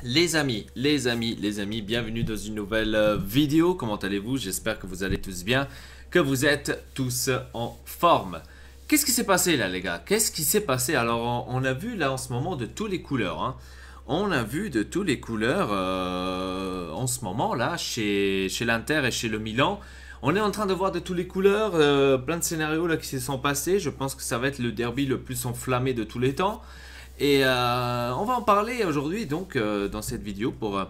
Les amis, bienvenue dans une nouvelle vidéo. Comment allez-vous? J'espère que vous allez tous bien, que vous êtes tous en forme. Qu'est-ce qui s'est passé là, les gars? Qu'est-ce qui s'est passé? Alors, on a vu là en ce moment de toutes les couleurs, hein. On a vu de toutes les couleurs en ce moment là, chez l'Inter et chez le Milan. On est en train de voir de toutes les couleurs, plein de scénarios là qui se sont passés. Je pense que ça va être le derby le plus enflammé de tous les temps. Et on va en parler aujourd'hui donc dans cette vidéo pour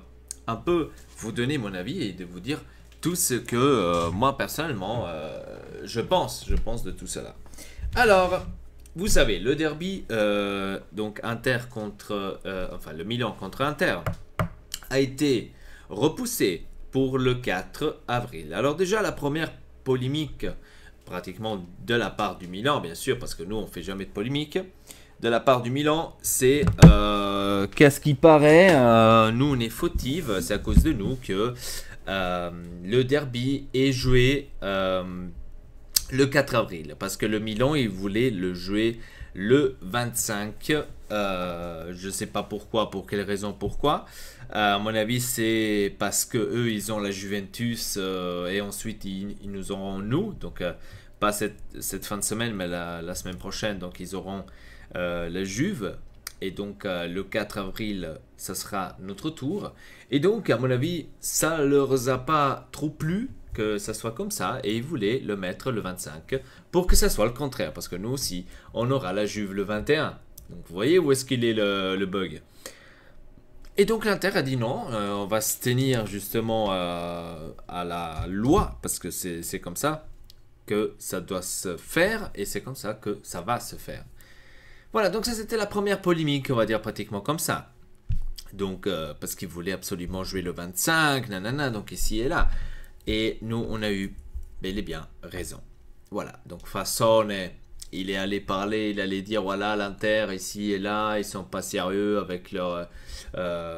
un peu vous donner mon avis et de vous dire tout ce que moi personnellement je pense de tout cela. Alors, vous savez, le derby donc Inter contre enfin le Milan contre Inter a été repoussé pour le 4 avril. Alors déjà la première polémique pratiquement de la part du Milan, bien sûr, parce que nous on fait jamais de polémique. De la part du Milan, c'est qu'à ce qui paraît, nous on est fautive, c'est à cause de nous que le derby est joué le 4 avril. Parce que le Milan, il voulait le jouer le 25. Je ne sais pas pourquoi, pour quelle raison, pourquoi. À mon avis, c'est parce que eux, ils ont la Juventus et ensuite ils nous auront nous. Donc, pas cette fin de semaine, mais la semaine prochaine. Donc, ils auront la Juve. Et donc, le 4 avril, ça sera notre tour. Et donc, à mon avis, ça ne leur a pas trop plu que ça soit comme ça. Et ils voulaient le mettre le 25 pour que ça soit le contraire. Parce que nous aussi, on aura la Juve le 21. Donc, vous voyez où est-ce qu'il est le bug. Et donc l'Inter a dit non, on va se tenir justement à la loi, parce que c'est comme ça que ça doit se faire, et c'est comme ça que ça va se faire. Voilà, donc ça c'était la première polémique, on va dire pratiquement comme ça. Donc, parce qu'ils voulaient absolument jouer le 25, nanana, donc ici et là. Et nous, on a eu bel et bien raison. Voilà, donc Fassone, il est allé parler, il allait dire voilà, l'Inter ici et là, ils sont pas sérieux avec leurs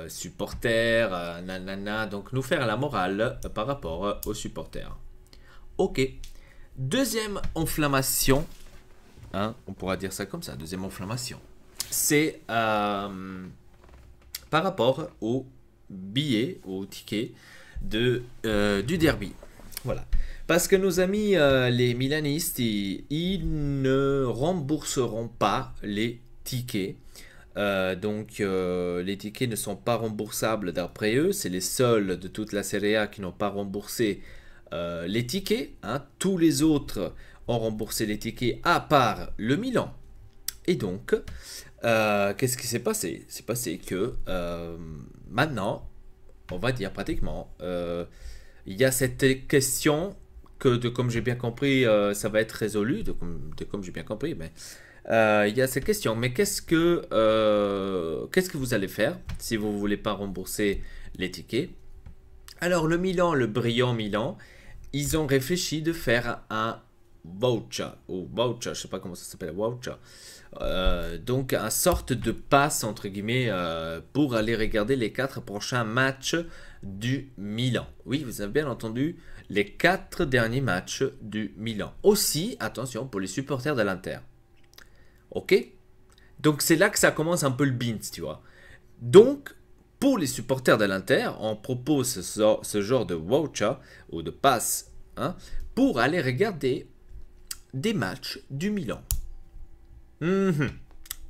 supporters, nanana. Donc nous faire la morale par rapport aux supporters. Ok. Deuxième inflammation, hein, on pourra dire ça comme ça, deuxième inflammation, c'est par rapport au billet, au ticket du derby. Voilà. Parce que nos amis les Milanistes, ils ne rembourseront pas les tickets. Donc les tickets ne sont pas remboursables d'après eux. C'est les seuls de toute la Serie A qui n'ont pas remboursé les tickets. Hein. Tous les autres ont remboursé les tickets à part le Milan. Et donc, qu'est-ce qui s'est passé? C'est passé que maintenant, on va dire pratiquement, il y a cette question que comme j'ai bien compris, ça va être résolu, comme j'ai bien compris, mais il y a cette question, mais qu'est-ce que vous allez faire si vous ne voulez pas rembourser les tickets? Alors le Milan, le brillant Milan, ils ont réfléchi de faire un voucher, ou voucher, je ne sais pas comment ça s'appelle, voucher. Donc un sorte de passe entre guillemets pour aller regarder les 4 prochains matchs du Milan. Oui, vous avez bien entendu, les 4 derniers matchs du Milan. Aussi, attention, pour les supporters de l'Inter. Ok? Donc c'est là que ça commence un peu le bint, tu vois. Donc, pour les supporters de l'Inter, on propose ce genre de voucher ou de passe, hein, pour aller regarder des matchs du Milan.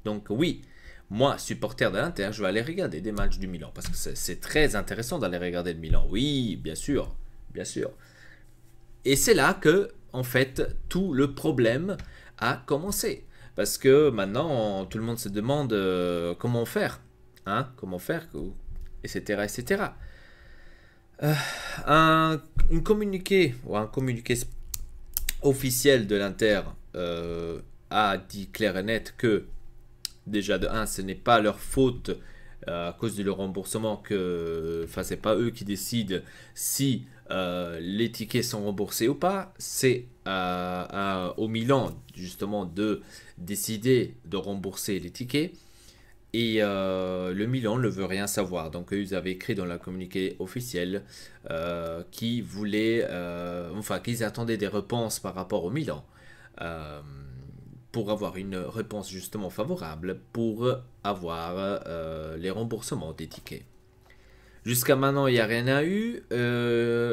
Donc oui, moi, supporter de l'Inter, je vais aller regarder des matchs du Milan. Parce que c'est très intéressant d'aller regarder le Milan. Oui, bien sûr, bien sûr. Et c'est là que, en fait, tout le problème a commencé. Parce que maintenant, tout le monde se demande comment faire. Hein, comment faire, etc. etc. Une communiqué, ou un communiqué officiel de l'Inter a dit clair et net que déjà de 1, ce n'est pas leur faute à cause du remboursement que, enfin c'est pas eux qui décident si les tickets sont remboursés ou pas, c'est au Milan justement de décider de rembourser les tickets. Et le Milan ne veut rien savoir. Donc eux, ils avaient écrit dans la communiqué officielle qu'ils voulaient, enfin qu'ils attendaient des réponses par rapport au Milan. Pour avoir une réponse justement favorable pour avoir les remboursements des tickets. Jusqu'à maintenant, il n'y a rien eu.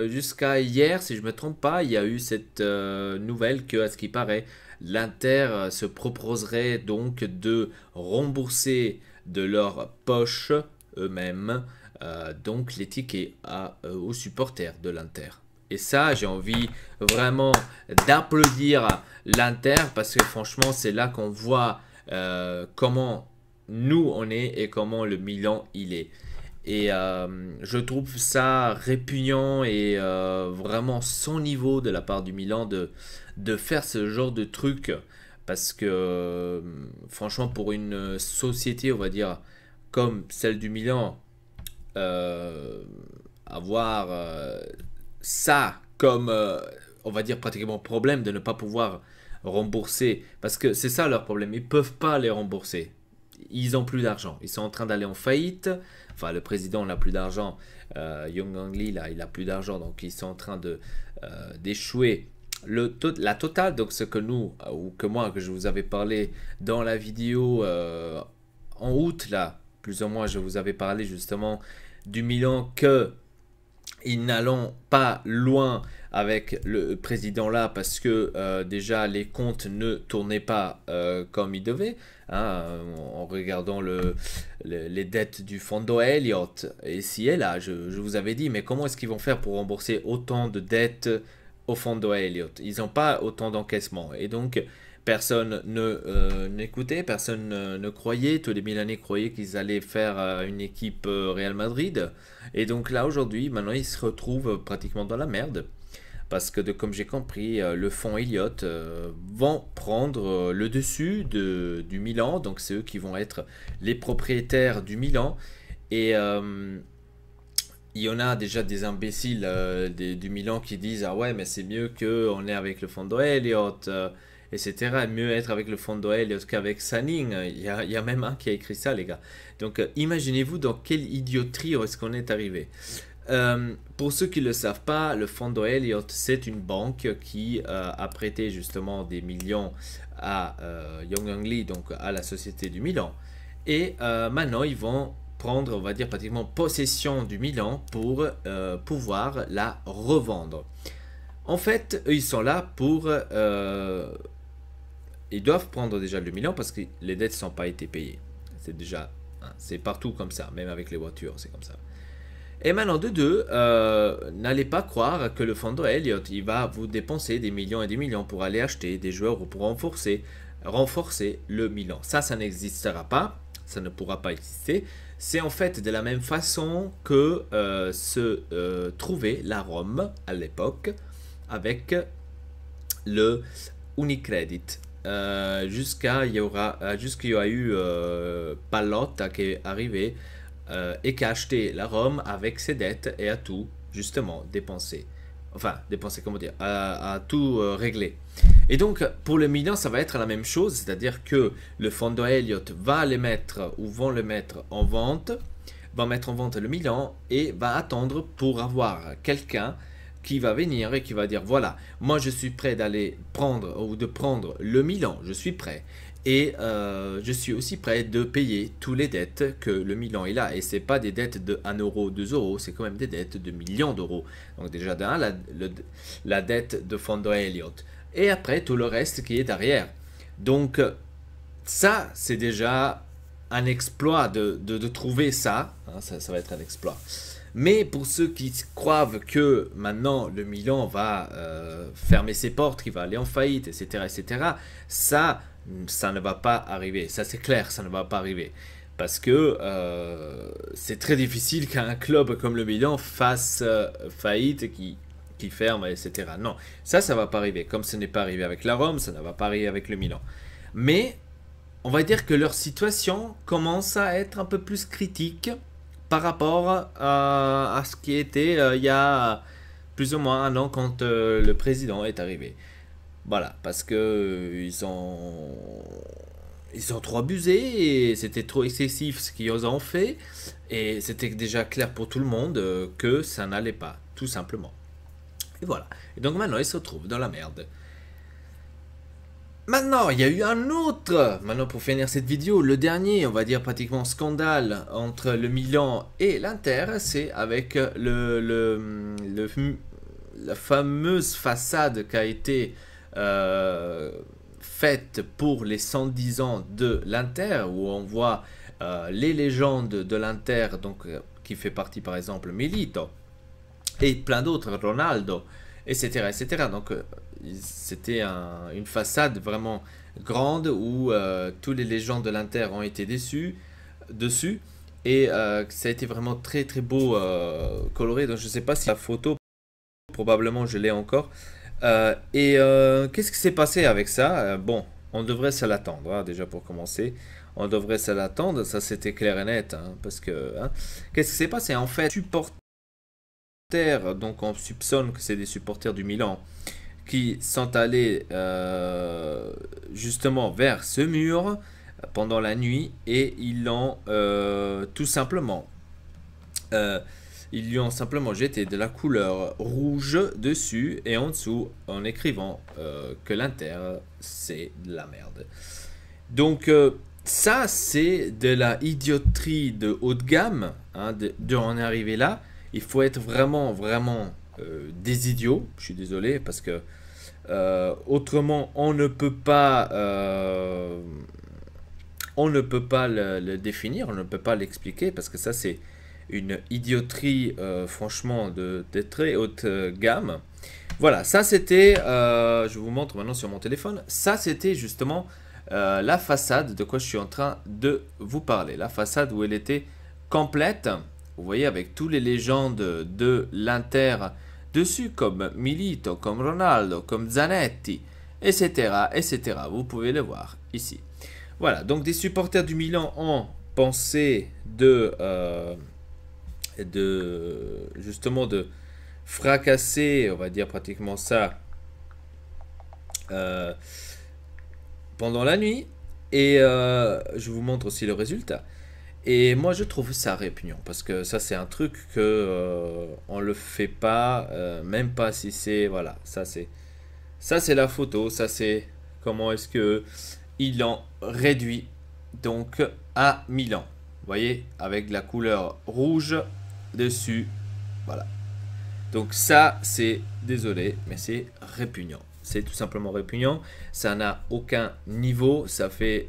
Jusqu'à hier, si je ne me trompe pas, il y a eu cette nouvelle que, à ce qui paraît, l'Inter se proposerait donc de rembourser de leur poche eux-mêmes donc les tickets aux supporters de l'Inter. Et ça, j'ai envie vraiment d'applaudir l'Inter parce que franchement, c'est là qu'on voit comment nous on est et comment le Milan il est. Et je trouve ça répugnant et vraiment sans niveau de la part du Milan de faire ce genre de truc. Parce que franchement, pour une société, on va dire, comme celle du Milan, avoir ça comme, on va dire, pratiquement problème de ne pas pouvoir rembourser. Parce que c'est ça leur problème, ils ne peuvent pas les rembourser. Ils n'ont plus d'argent, ils sont en train d'aller en faillite. Enfin, le président n'a plus d'argent. Young Angli, là, il n'a plus d'argent. Donc, ils sont en train d'échouer la totale. Donc, ce que nous, ou que moi, que je vous avais parlé dans la vidéo en août, là, plus ou moins, je vous avais parlé justement du Milan que ils n'allons pas loin avec le président là parce que déjà les comptes ne tournaient pas comme ils devaient hein, en regardant les dettes du Fondo Elliott et si et là je vous avais dit mais comment est-ce qu'ils vont faire pour rembourser autant de dettes au Fondo Elliott, ils n'ont pas autant d'encaissements et donc personne n'écoutait, personne ne croyait. Tous les Milanais croyaient qu'ils allaient faire une équipe Real Madrid. Et donc là, aujourd'hui, maintenant, ils se retrouvent pratiquement dans la merde. Parce que, comme j'ai compris, le fonds Elliott vont prendre le dessus du Milan. Donc c'est eux qui vont être les propriétaires du Milan. Et il y en a déjà des imbéciles du Milan qui disent « Ah ouais, mais c'est mieux qu'on est avec le Fondo Elliott. Etc. Mieux être avec le Fondo Elliott qu'avec Sanning. Il y a même un qui a écrit ça, les gars. Donc, imaginez-vous dans quelle idioterie est-ce qu'on est arrivé. Pour ceux qui ne le savent pas, le Fondo Elliott, c'est une banque qui a prêté justement des millions à Young Angli, donc à la société du Milan. Et maintenant, ils vont prendre, on va dire, pratiquement possession du Milan pour pouvoir la revendre. En fait, eux, ils sont là pour... ils doivent prendre déjà le Milan parce que les dettes n'ont pas été payées. C'est déjà... Hein, c'est partout comme ça, même avec les voitures, c'est comme ça. Et maintenant, de deux, n'allez pas croire que le Fondo Elliott, il va vous dépenser des millions et des millions pour aller acheter des joueurs ou pour renforcer le Milan. Ça n'existera pas, ça ne pourra pas exister. C'est en fait de la même façon que se trouvait la Rome à l'époque avec le Unicredit. Jusqu'il y a eu Pallotta qui est arrivé et qui a acheté la Rome avec ses dettes et a tout justement dépensé. Enfin, dépensé, comment dire, a tout réglé. Et donc, pour le Milan, ça va être la même chose, c'est-à-dire que le Fondo Elliott va les mettre ou vont le mettre en vente, va mettre en vente le Milan et va attendre pour avoir quelqu'un qui va venir et qui va dire voilà, moi je suis prêt d'aller prendre ou de prendre le Milan, je suis prêt. Et je suis aussi prêt de payer toutes les dettes que le Milan il a. Et ce n'est pas des dettes de 1 euro, 2 euros, c'est quand même des dettes de millions d'euros. Donc déjà d'un, la dette de Fondo Elliott. Et après tout le reste qui est derrière. Donc ça, c'est déjà un exploit de trouver ça. Hein, ça va être un exploit. Mais pour ceux qui croient que maintenant le Milan va fermer ses portes, qu'il va aller en faillite, etc., ça ne va pas arriver. Ça c'est clair, ça ne va pas arriver. Parce que c'est très difficile qu'un club comme le Milan fasse faillite, qui ferme, etc. Non, ça ne va pas arriver. Comme ce n'est pas arrivé avec la Rome, ça ne va pas arriver avec le Milan. Mais on va dire que leur situation commence à être un peu plus critique par rapport à ce qui était il y a plus ou moins un an quand le président est arrivé. Voilà, parce que ils ont trop abusé et c'était trop excessif ce qu'ils ont fait et c'était déjà clair pour tout le monde que ça n'allait pas, tout simplement. Et voilà. Et donc maintenant ils se retrouvent dans la merde. Maintenant, il y a eu un autre, maintenant pour finir cette vidéo, le dernier, on va dire pratiquement scandale entre le Milan et l'Inter, c'est avec la fameuse façade qui a été faite pour les 110 ans de l'Inter, où on voit les légendes de l'Inter, donc qui fait partie par exemple Milito, et plein d'autres, Ronaldo, etc. etc. Donc c'était une façade vraiment grande où tous les légendes de l'Inter ont été dessus. Et ça a été vraiment très très beau, coloré. Donc je ne sais pas si la photo, probablement je l'ai encore. Qu'est-ce qui s'est passé avec ça? Bon, on devrait se l'attendre, hein, déjà pour commencer. On devrait se l'attendre, ça c'était clair et net. Hein, parce que, hein, qu'est-ce qui s'est passé? En fait, supporters, donc on soupçonne que c'est des supporters du Milan qui sont allés justement vers ce mur pendant la nuit et ils l'ont tout simplement ils lui ont simplement jeté de la couleur rouge dessus et en dessous en écrivant que l'Inter c'est de la merde. Donc ça c'est de la idioterie de haut de gamme, hein, de en arriver là. Il faut être vraiment des idiots, je suis désolé parce que autrement on ne peut pas le définir, on ne peut pas l'expliquer parce que ça c'est une idioterie franchement de très haute gamme. Voilà, ça c'était, je vous montre maintenant sur mon téléphone, ça c'était justement la façade de quoi je suis en train de vous parler. La façade où elle était complète, vous voyez, avec tous les légendes de l'Inter dessus, comme Milito, comme Ronaldo, comme Zanetti, etc., etc. Vous pouvez le voir ici. Voilà, donc des supporters du Milan ont pensé justement de fracasser, on va dire pratiquement ça, pendant la nuit. Et je vous montre aussi le résultat. Et moi je trouve ça répugnant parce que ça c'est un truc que on le fait pas, même pas si c'est, voilà, ça c'est la photo, ça c'est comment est-ce que ils l'ont réduit donc à Milan. Vous voyez, avec la couleur rouge dessus, voilà. Donc ça c'est, désolé, mais c'est répugnant. C'est tout simplement répugnant. Ça n'a aucun niveau, ça fait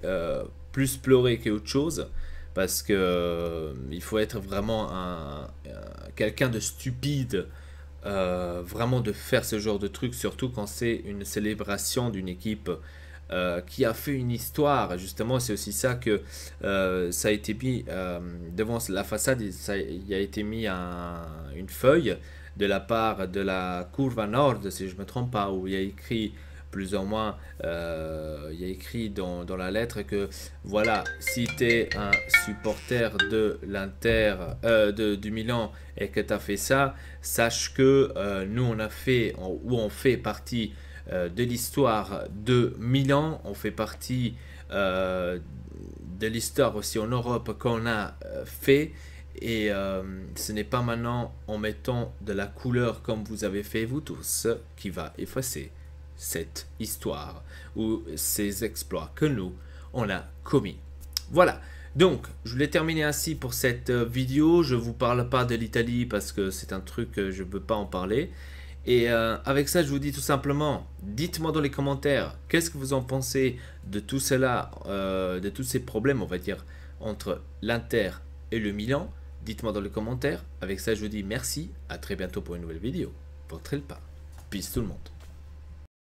plus pleurer qu'autre chose. Parce que il faut être vraiment quelqu'un de stupide, vraiment de faire ce genre de truc, surtout quand c'est une célébration d'une équipe qui a fait une histoire. Justement, c'est aussi ça que ça a été mis devant la façade, il y a été mis une feuille de la part de la Curva Nord, si je ne me trompe pas, où il y a écrit plus ou moins, il y a écrit dans la lettre que voilà, si tu es un supporter de l'Inter, du Milan et que tu as fait ça, sache que nous on fait partie de l'histoire de Milan, on fait partie de l'histoire aussi en Europe qu'on a fait. Et ce n'est pas maintenant en mettant de la couleur comme vous avez fait vous tous qui va effacer cette histoire ou ces exploits que nous on a commis. Voilà, donc je voulais terminer ainsi pour cette vidéo. Je vous parle pas de l'Italie parce que c'est un truc que je ne peux pas en parler. Et avec ça je vous dis tout simplement, dites-moi dans les commentaires qu'est-ce que vous en pensez de tout cela, de tous ces problèmes on va dire entre l'Inter et le Milan. Dites-moi dans les commentaires. Avec ça je vous dis merci, à très bientôt pour une nouvelle vidéo. Votre Elpa. Peace tout le monde.